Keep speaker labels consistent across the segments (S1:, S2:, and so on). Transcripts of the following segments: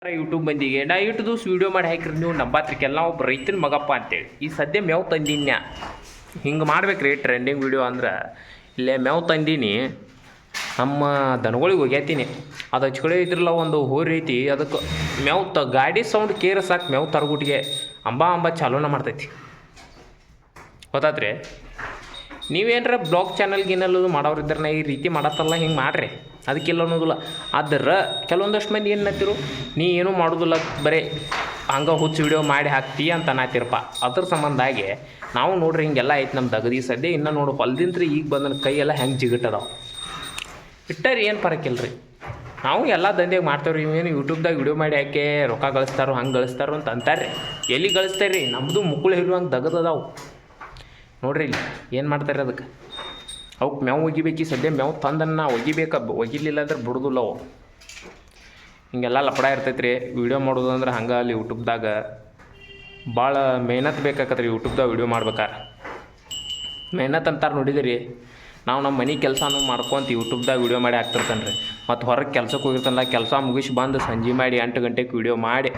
S1: YouTube ಮಂದಿಗೆ ನಾ ಇಟ್ಟು ದಿವ್ಸ ವೀಡಿಯೋ ಮಾಡಿ ಹಾಕಿರಿ ನೀವು ನಂಬಾತ್ರಿಕೆಲ್ಲ ಒಬ್ಬ ರೈತನ ಮಗಪ್ಪ ಅಂತೇಳಿ ಈ ಸದ್ಯ ಮೇವು ತಂದಿನ್ಯ ಹಿಂಗೆ ಮಾಡ್ಬೇಕ್ರಿ ಟ್ರೆಂಡಿಂಗ್ ವೀಡಿಯೋ ಅಂದ್ರೆ ಇಲ್ಲೇ ಮೇವು ತಂದೀನಿ ನಮ್ಮ ದನಗಳಿಗೆ ಒಗ್ಯಾತೀನಿ ಅದು ಹಚ್ಕಡೆ ಇದ್ರಲ್ಲ ಒಂದು ಹೋರಿ ಐತಿ ಅದಕ್ಕೆ ಮೇವು ಗಾಡಿ ಸೌಂಡ್ ಕೇರ ಸಾಕು ಮೇವು ತರಗುಟ್ಟಿಗೆ ಅಂಬ ಚಾಲೂನ ಮಾಡ್ತೈತಿ ಗೊತ್ತಾತ್ರಿ ನೀವೇನರ ಬ್ಲಾಗ್ ಚಾನಲ್ ಗಿನ್ನಲ್ಲದು ಮಾಡೋರಿದ್ರೆ ಈ ರೀತಿ ಮಾಡತ್ತಲ್ಲ ಹಿಂಗೆ ಮಾಡ್ರಿ ಅದಕ್ಕೆಲ್ಲ ಅನ್ನೋದಿಲ್ಲ ಆದ್ರೆ ಕೆಲವೊಂದಷ್ಟು ಮಂದಿ ಏನು ಅನ್ನತ್ತಿರು ನೀ ಏನೂ ಮಾಡೋದಿಲ್ಲ ಬರೀ ಹಂಗೆ ಹುಚ್ಚು ವಿಡಿಯೋ ಮಾಡಿ ಹಾಕ್ತಿ ಅಂತ ಅನ್ನತ್ತಿರಪ್ಪ ಅದ್ರ ಸಂಬಂಧಾಗಿ ನಾವು ನೋಡ್ರಿ ಹಿಂಗೆಲ್ಲ ಐತೆ ನಮ್ಮ ದಗದಿ ಸದ್ಯ ಇನ್ನೂ ನೋಡು ಹೊಲ್ದಿಂತ್ರಿ ಈಗ ಬಂದನ ಕೈಯೆಲ್ಲ ಹೆಂಗೆ ಜಿಗಟ್ಟದಾವೆ ಇಟ್ಟರಿ ಏನು ಪರಕ್ಕಿಲ್ಲ ರೀ ನಾವು ಎಲ್ಲ ದಂಧೆಗೆ ಮಾಡ್ತೇವ್ರಿ ಇವೇನು ಯೂಟ್ಯೂಬ್ದಾಗ ವಿಡಿಯೋ ಮಾಡಿ ಹಾಕಿ ರೊಕ್ಕ ಗಳಿಸ್ತಾರೋ ಹಂಗೆ ಗಳಿಸ್ತಾರೋ ಅಂತ ಅಂತಾರೆ ರೀ ಎಲ್ಲಿ ಗಳಿಸ್ತಾರೆ ರೀ ನಮ್ಮದು ಮುಕ್ಕಳು ಇರುವಂಗೆ ದಗದದಾವು ನೋಡ್ರಿ ಇಲ್ಲಿ ಏನು ಮಾಡ್ತಾರೆ ಅದಕ್ಕೆ ಅವಕ್ಕೆ ಮೇವು ಒಗಿಬೇಕು ಸದ್ಯ ಮೇವು ತಂದನ್ನು ಒಗಿಲಿಲ್ಲ ಅಂದ್ರೆ ಬಿಡೋದಿಲ್ಲ ಅವು ಹಿಂಗೆಲ್ಲ ಲಪಡ ಇರ್ತೈತೆ ರೀ ವೀಡಿಯೋ ಮಾಡೋದು ಅಂದ್ರೆ ಹಂಗೆ ಅಲ್ಲಿ ಯೂಟ್ಯೂಬ್ದಾಗ ಭಾಳ ಮೆಹನತ್ ಬೇಕಾಗತ್ತೆ ರೀ ಯೂಟ್ಯೂಬ್ದಾಗ ವೀಡಿಯೋ ಮಾಡ್ಬೇಕಾರೆ ಮೆಹನತ್ ಅಂತಾರೆ ನೋಡಿದಿರಿ ನಾವು ನಮ್ಮ ಮನೆ ಕೆಲಸನೂ ಮಾಡ್ಕೊಂತ ಯೂಟ್ಯೂಬ್ದಾಗ ವೀಡಿಯೋ ಮಾಡಿ ಹಾಕ್ತಿರ್ತಾನೆ ರೀ ಮತ್ತು ಹೊರಗೆ ಕೆಲ್ಸಕ್ಕೆ ಹೋಗಿರ್ತಾನಲ್ಲ ಕೆಲಸ ಮುಗಿಸಿ ಬಂದು ಸಂಜೆ ಮಾಡಿ 8 ಗಂಟೆಗೆ ವೀಡಿಯೋ ಮಾಡಿ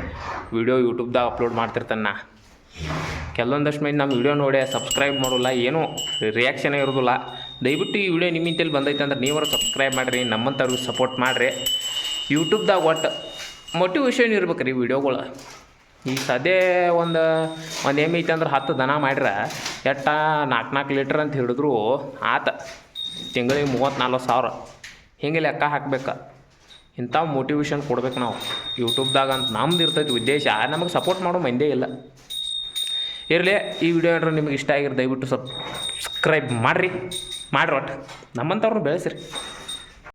S1: ವೀಡಿಯೋ ಯೂಟ್ಯೂಬ್ದಾಗ ಅಪ್ಲೋಡ್ ಮಾಡ್ತಿರ್ತಾನೆ ನಾ ಕೆಲವೊಂದಷ್ಟು ಮಂದಿ ನಮ್ಮ ವೀಡಿಯೋ ನೋಡಿ ಸಬ್ಸ್ಕ್ರೈಬ್ ಮಾಡೋಲ್ಲ ಏನೂ ರಿಯಾಕ್ಷನೇ ಇರೋದಿಲ್ಲ ದಯವಿಟ್ಟು ಈ ವಿಡಿಯೋ ನಿಮ್ಮ ಇಂತಲ್ಲಿ ಬಂದೈತೆ ಅಂದ್ರೆ ನೀವರು ಸಬ್ಸ್ಕ್ರೈಬ್ ಮಾಡಿರಿ ನಮ್ಮಂಥವ್ರಿಗೆ ಸಪೋರ್ಟ್ ಮಾಡಿರಿ ಯೂಟ್ಯೂಬ್ದಾಗ ಒಟ್ಟು ಮೋಟಿವೇಶನ್ ಇರ್ಬೇಕು ರೀ ವೀಡಿಯೋಗಳು ಈಗ ಸದ್ಯ ಒಂದು ಏಮೈತೆ ಅಂದ್ರೆ 10 ದನ ಮಾಡ್ರೆ 4 ಲೀಟ್ರ್ ಅಂತ ಹಿಡಿದ್ರು ಆತ ತಿಂಗಳಿಗೆ 30-40 ಸಾವಿರ ಹಿಂಗೆ ಲೆಕ್ಕ ಹಾಕ್ಬೇಕು ಇಂಥ ಮೋಟಿವೇಶನ್ ಕೊಡ್ಬೇಕು ನಾವು ಯೂಟ್ಯೂಬ್ದಾಗ ಅಂತ ನಮ್ದು ಇರ್ತೈತಿ ಉದ್ದೇಶ ನಮಗೆ ಸಪೋರ್ಟ್ ಮಾಡೋ ಮಂದೇ ಇಲ್ಲ ಇರಲಿ ಈ ವಿಡಿಯೋ ಏನಾರು ನಿಮಗೆ ಇಷ್ಟ ಆಗಿರೋ ದಯವಿಟ್ಟು ಸಬ್ಸ್ಕ್ರೈಬ್ ಮಾಡಿರಿ ಒಟ್ಟು ನಮ್ಮಂಥವ್ರನ್ನ ಬೆಳೆಸಿರಿ